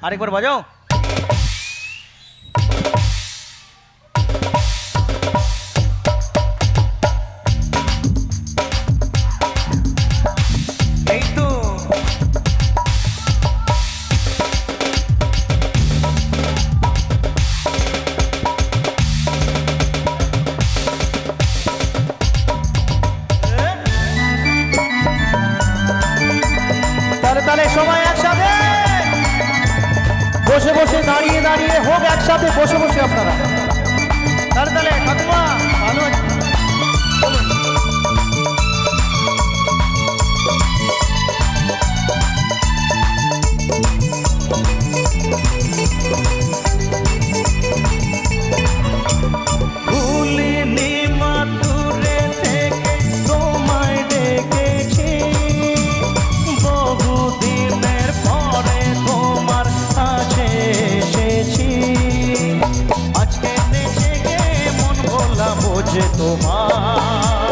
আরেকবার বাজাও। এই তো তাহলে সবাই একসাথে বসে বসে দাঁড়িয়ে দাঁড়িয়ে হোক, একসাথে বসে বসে আপনারা। তাহলে ঠাকুমা ভালো আছে? ভুলিনি মা দূরে থেকে তোমায় ডেকেছি, বহুদিনের পরে তোমার কাছে এসেছি। আজকে নেচে গে মন ভোলা বোঝে তোমার,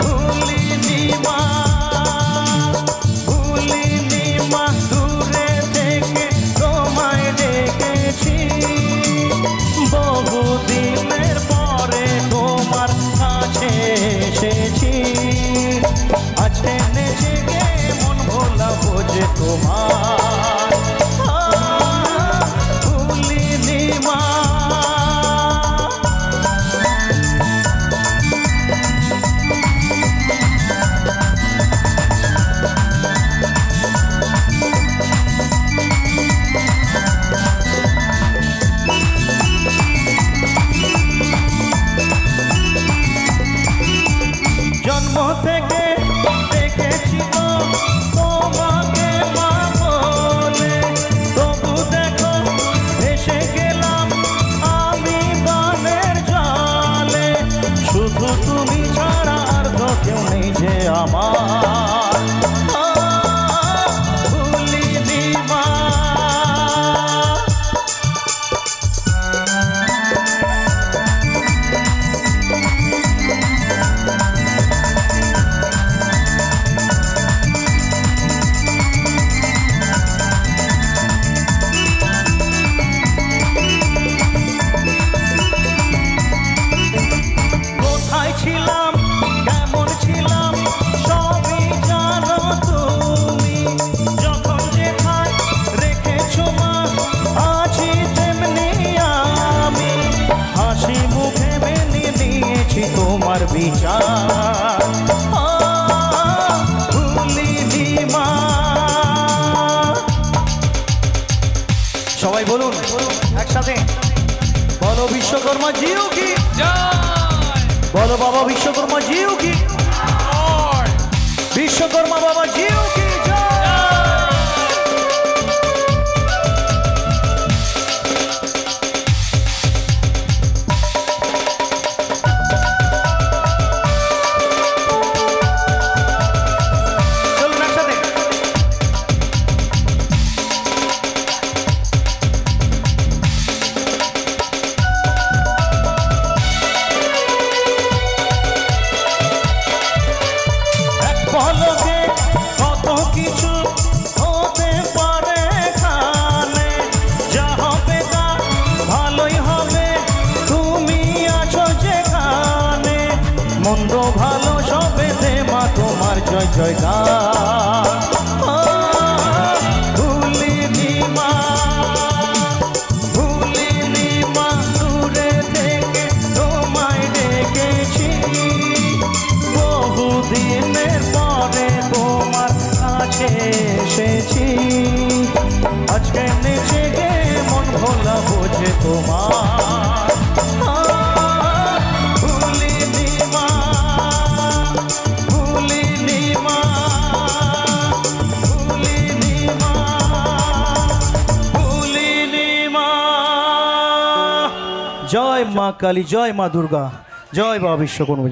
ভুলিনি মা, ভুলিনি মা দূরে থেকে তোমায় ডেকেছি, বহুদিনের পরে তোমার কাছে এসেছি। আজকে নেচে গে মন ভোলা বোঝে তোমার, ভুলিনি মা। জন্ম থেকে দেখেছি তো তোমাকে মা বলে, তবু দেখো এসে গেলাম আমি বানের জালে। শুধু তুমি ছাড়া আর তো কেউ নেই যে আমার, ভুলিনি মা। কোথায় ছিলাম কেমন ছিলাম সবই জানো তুমি, যখন যেখানে রেখেছো মা আছি তেমনি আমি। হাসি মুখে মেনে নিয়েছি তোমার বিচার, ভুলিনি মা। সবাই বলুন একসাথে, বলো বিশ্বকর্মা জিও কি, বলো বাবা বিশ্বকর্মা জিও কি, বিশ্বকর্মা বাবা জিও কি। চলুন একসাথে। পলকে কত কিছু হতে পারে এখানে, যা হবে তা ভালোই হবে তুমি আছো যেখানে। মন্দ ভালো সবেতে মা তোমার জয় জয়গান, ভুলিনি মা, ভুলিনি মা দূরে থেকে তোমায় ডেকেছি, বহুদিনের পরে তোমার কাছে এসেছি। আজকে নেচে গে মন ভোলা বোঝে তোমার, ভুলিনি মা, ভুলিনি মা, ভুলিনি মা, ভুলিনি মা। জয় মা কালী, জয় মা দুর্গা, জয় বাবা বিশ্বকর্মা।